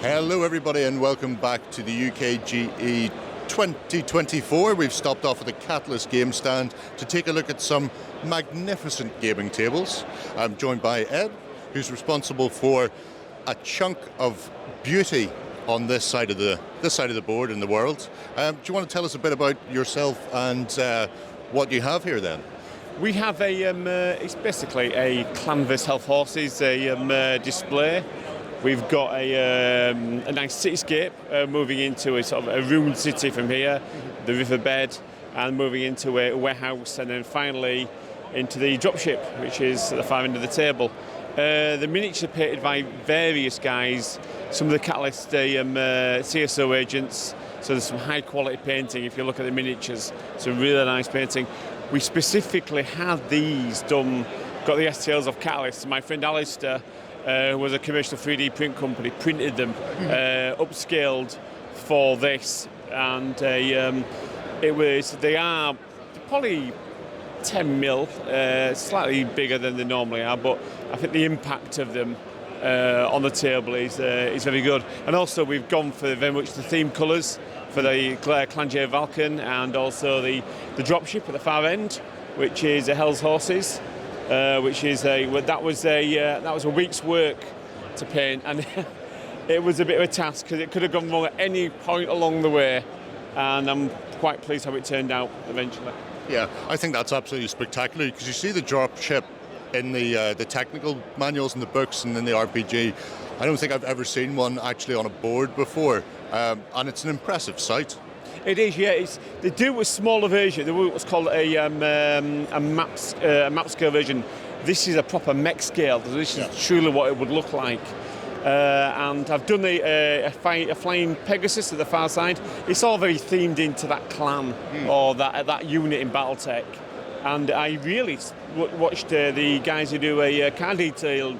Hello everybody and welcome back to the UKGE 2024. We've stopped off at the Catalyst game stand to take a look at some magnificent gaming tables. I'm joined by Ed, who's responsible for a chunk of beauty on this side of the board in the world. Do you want to tell us a bit about yourself and what you have here then? We have it's basically a canvas health horses display. We've got a nice cityscape moving into a sort of a ruined city from here, the riverbed, and moving into a warehouse, and then finally into the dropship, which is at the far end of the table. The miniatures are painted by various guys, some of the Catalyst CSO agents, so there's some high quality painting if you look at the miniatures, some really nice painting. We specifically had these done, got the STLs of Catalyst. My friend Alistair, who was a commercial 3D print company, printed them, upscaled for this, and they are probably 10 mil, slightly bigger than they normally are, but I think the impact of them on the table is very good. And also we've gone for very much the theme colours for the Clangier Vulcan, and also the dropship at the far end, which is a Hell's Horses. Which is that was a week's work to paint, and it was a bit of a task because it could have gone wrong at any point along the way, and I'm quite pleased how it turned out eventually. Yeah, I think that's absolutely spectacular because you see the dropship in the technical manuals and the books and in the RPG. I don't think I've ever seen one actually on a board before, and it's an impressive sight. It is, yeah. They do a smaller version. They do what's called a map scale version. This is a proper mech scale. This is truly what it would look like. And I've done a flying Pegasus at the far side. It's all very themed into that clan or that unit in Battletech. And I really watched the guys who do a car detailing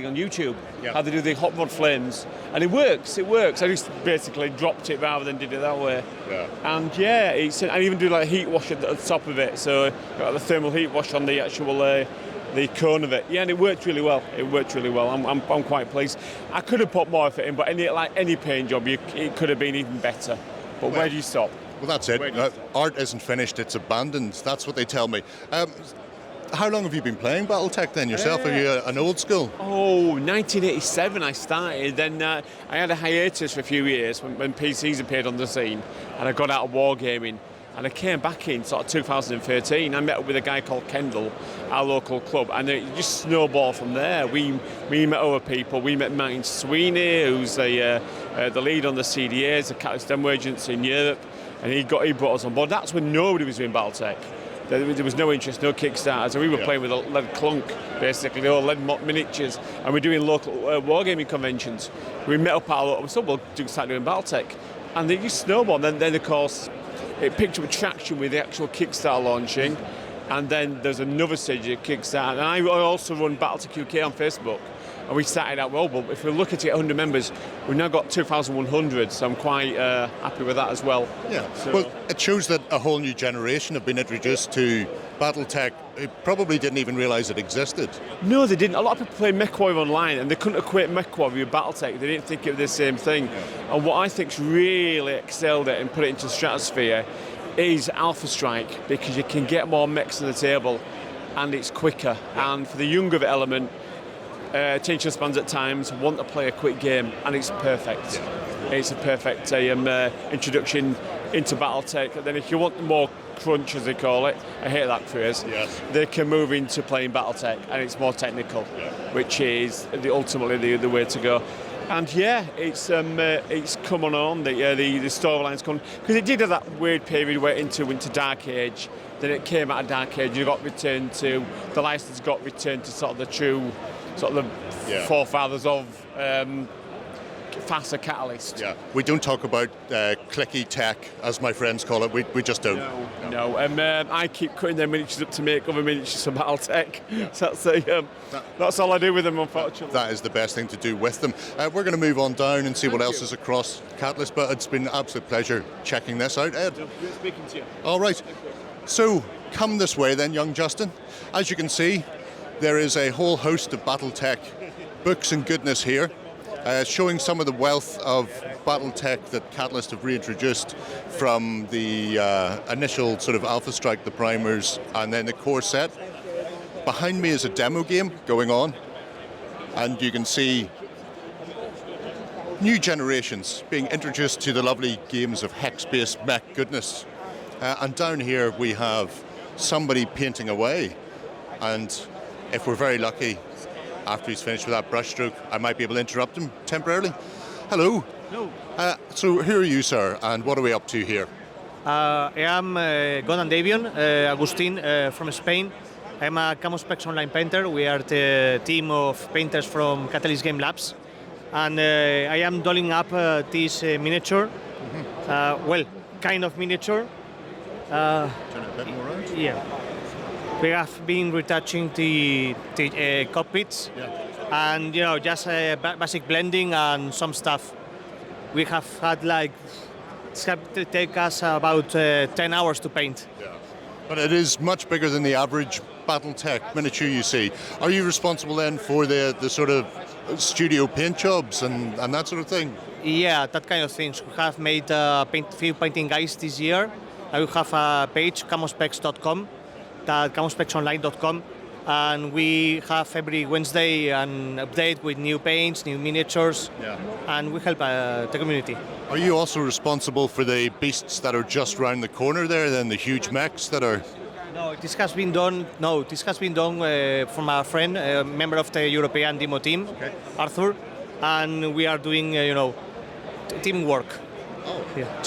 on YouTube, how they do the hot rod flames, and it works. I just basically dropped it rather than did it that way. And I even do like heat wash at the top of it, so got the thermal heat wash on the actual the cone of it. Yeah, and it worked really well. I'm quite pleased. I could have put more of it in, but any paint job, it could have been even better. But where do you stop? Well, that's it. Art isn't finished; it's abandoned. That's what they tell me. How long have you been playing Battletech then yourself? Are you an old school? 1987 I started. Then I had a hiatus for a few years when PCs appeared on the scene, and I got out of Wargaming. And I came back in sort of 2013. I met up with a guy called Kendall, our local club, and it just snowballed from there. We met other people. We met Martin Sweeney, who's the lead on the CDAs, the Catalyst demo agents in Europe, and he brought us on board. That's when nobody was doing Battletech. There was no interest, no Kickstarters, and we were playing with a lead clunk, basically, all lead miniatures, and we're doing local wargaming conventions. We met up at a lot, so we'll start doing Battletech, and they just snowballed. Then of course, it picked up traction with the actual Kickstarter launching, and then there's another stage of Kickstarter. And I also run Battletech UK on Facebook, and we started out well, but if we look at it, 100 members, we've now got 2,100, so I'm quite happy with that as well. Yeah, so, well, it shows that a whole new generation have been introduced to Battletech who probably didn't even realise it existed. No, they didn't. A lot of people play Mech online, and they couldn't equate Mech with Battletech. They didn't think it was the same thing. Yeah. And what I think's really excelled it and put it into stratosphere is Alpha Strike, because you can get more mechs on the table, and it's quicker. Yeah. And for the younger element, attention spans at times want to play a quick game, and it's perfect. Yeah. It's a perfect introduction into Battletech. And then if you want more crunch, as they call it, I hate that phrase, they can move into playing Battletech, and it's more technical, which is ultimately the way to go. And it's coming on, the storyline's coming, because it did have that weird period where it went into Dark Age, then it came out of Dark Age, the license got returned to sort of the true forefathers of faster Catalyst. Yeah, we don't talk about clicky tech, as my friends call it. We just don't. No. I keep cutting their miniatures up to make other miniatures for Battletech. Yeah. So that's all I do with them, unfortunately. That is the best thing to do with them. We're going to move on down and see what else is across Catalyst, but it's been an absolute pleasure checking this out, Ed. Good speaking to you. All right. So come this way then, young Justin. As you can see, there is a whole host of Battletech books and goodness here. showing some of the wealth of Battletech that Catalyst have reintroduced from the initial sort of Alpha Strike, the primers, and then the core set. Behind me is a demo game going on, and you can see new generations being introduced to the lovely games of hex-based mech goodness. And down here we have somebody painting away, and if we're very lucky, after he's finished with that brushstroke, I might be able to interrupt him temporarily. Hello. Hello. So who are you, sir, and what are we up to here? I am Gonan Davion, Agustin from Spain. I'm a Camospecs online painter. We are the team of painters from Catalyst Game Labs. And I am dolling up this miniature. Well, kind of miniature. Turn it a bit more around. Yeah. We have been retouching the cockpits, and just basic blending and some stuff. We have had it's going to take us about 10 hours to paint. Yeah. But it is much bigger than the average Battletech miniature you see. Are you responsible then for the sort of studio paint jobs and that sort of thing? Yeah, that kind of things. We have made few painting guides this year. I will have a page, camospecs.com, camospecsonline.com, and we have every Wednesday an update with new paints, new miniatures, and we help the community. Are you also responsible for the beasts that are just round the corner there, then the huge mechs that are... No, this has been done. No, this has been done from a friend, a member of the European demo team, Arthur, and we are doing, teamwork. Oh. Yeah.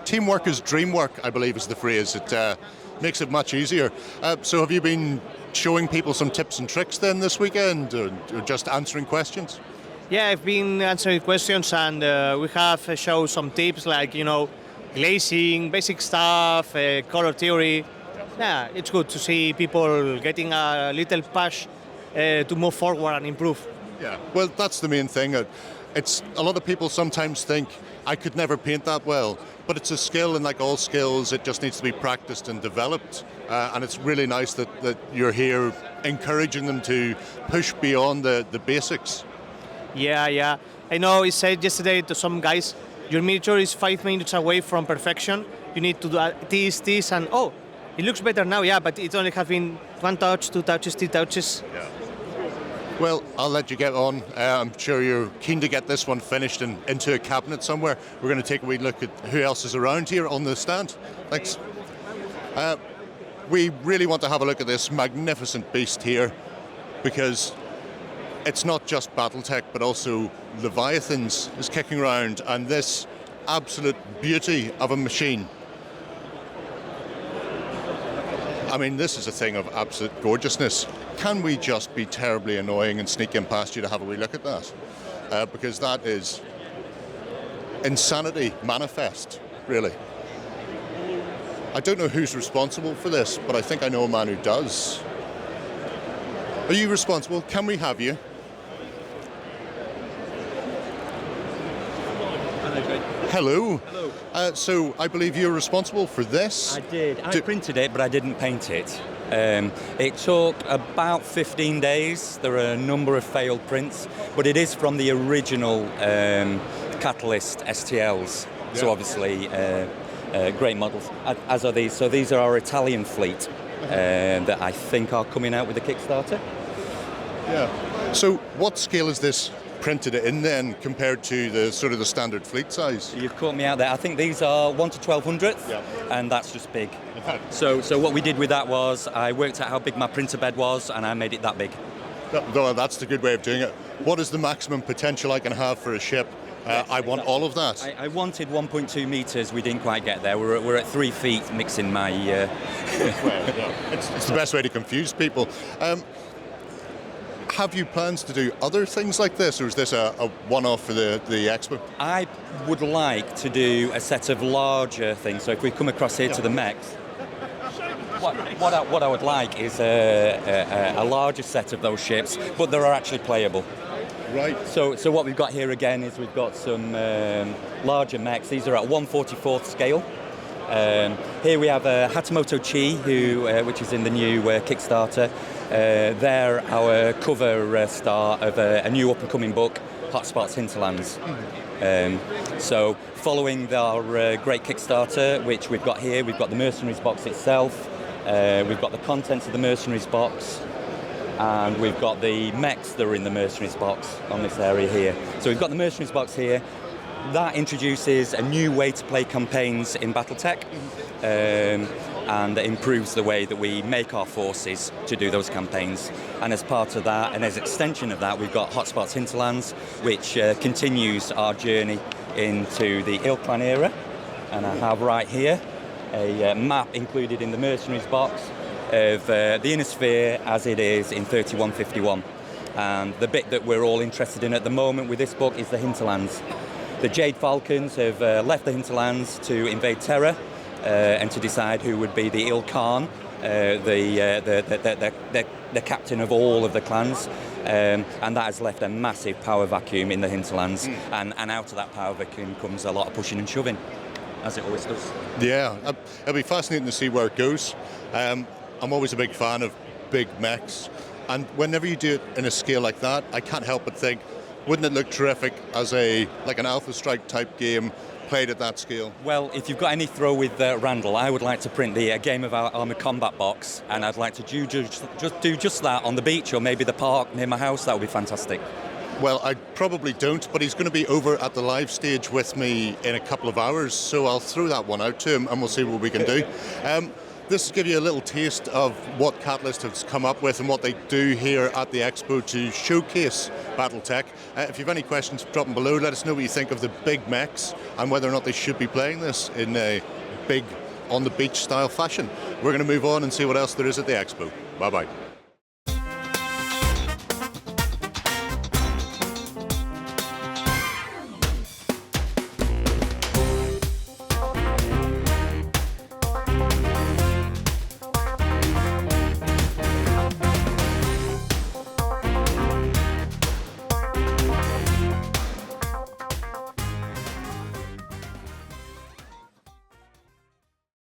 Teamwork is dream work, I believe is the phrase. It makes it much easier. So have you been showing people some tips and tricks then this weekend, or just answering questions? Yeah, I've been answering questions, and we have shown some tips like, glazing, basic stuff, color theory. Yeah, it's good to see people getting a little push to move forward and improve. Yeah, well, that's the main thing. It's a lot of people sometimes think, I could never paint that well, but it's a skill, and like all skills, it just needs to be practiced and developed. And it's really nice that you're here encouraging them to push beyond the basics. Yeah. I know I said yesterday to some guys, your miniature is 5 minutes away from perfection. You need to do this, and it looks better now, but it only has been 1 touch, 2 touches, 3 touches. Yeah. Well, I'll let you get on. I'm sure you're keen to get this one finished and into a cabinet somewhere. We're going to take a wee look at who else is around here on the stand. Thanks. We really want to have a look at this magnificent beast here, because it's not just Battletech, but also Leviathans is kicking around, and this absolute beauty of a machine. I mean, this is a thing of absolute gorgeousness. Can we just be terribly annoying and sneak in past you to have a wee look at that? Because that is insanity manifest, really. I don't know who's responsible for this, but I think I know a man who does. Are you responsible? Can we have you? Hello. Hello. So I believe you're responsible for this? I did. I printed it, but I didn't paint it. It took about 15 days. There are a number of failed prints, but it is from the original Catalyst STLs. Yeah. So obviously, great models, as are these. So these are our Italian fleet that I think are coming out with the Kickstarter. Yeah. So what scale is this printed in then compared to the sort of the standard fleet size? You've caught me out there. I think these are 1 to 1200th, and that's just big. So what we did with that was I worked out how big my printer bed was, and I made it that big. Well, that's the good way of doing it. What is the maximum potential I can have for a ship? I want all of that. I wanted 1.2 meters. We didn't quite get there. We're at 3 feet mixing my... It's the best way to confuse people. Have you plans to do other things like this, or is this a one-off for the Expo? I would like to do a set of larger things. So if we come across here to the mechs, what I would like is a larger set of those ships, but that are actually playable. Right. So what we've got here again is we've got some larger mechs. These are at 1/44th scale. Here we have Hatamoto Chi, which is in the new Kickstarter. They're our cover star of a new up-and-coming book, Hotspots Hinterlands. So following our great Kickstarter, which we've got here, we've got the Mercenaries box itself, we've got the contents of the Mercenaries box, and we've got the mechs that are in the Mercenaries box on this area here. So we've got the Mercenaries box here. That introduces a new way to play campaigns in Battletech, and improves the way that we make our forces to do those campaigns. And as part of that, and as extension of that, we've got Hotspots Hinterlands, which continues our journey into the Ill Clan era. And I have right here a map included in the Mercenaries box of the Inner Sphere as it is in 3151. And the bit that we're all interested in at the moment with this book is the Hinterlands. The Jade Falcons have left the Hinterlands to invade Terra and to decide who would be the Il Khan, the captain of all of the clans. And that has left a massive power vacuum in the Hinterlands. And out of that power vacuum comes a lot of pushing and shoving, as it always does. Yeah, it'll be fascinating to see where it goes. I'm always a big fan of big mechs, and whenever you do it in a scale like that, I can't help but think, wouldn't it look terrific as an Alpha Strike type game played at that scale? Well, if you've got any throw with Randall, I would like to print the Game of our Armoured Combat box, and I'd like to do just that on the beach or maybe the park near my house. That would be fantastic. Well, I probably don't, but he's going to be over at the live stage with me in a couple of hours, so I'll throw that one out to him and we'll see what we can do. This will give you a little taste of what Catalyst has come up with and what they do here at the Expo to showcase Battletech. If you have any questions, drop them below. Let us know what you think of the big mechs and whether or not they should be playing this in a big, on-the-beach style fashion. We're going to move on and see what else there is at the Expo. Bye-bye.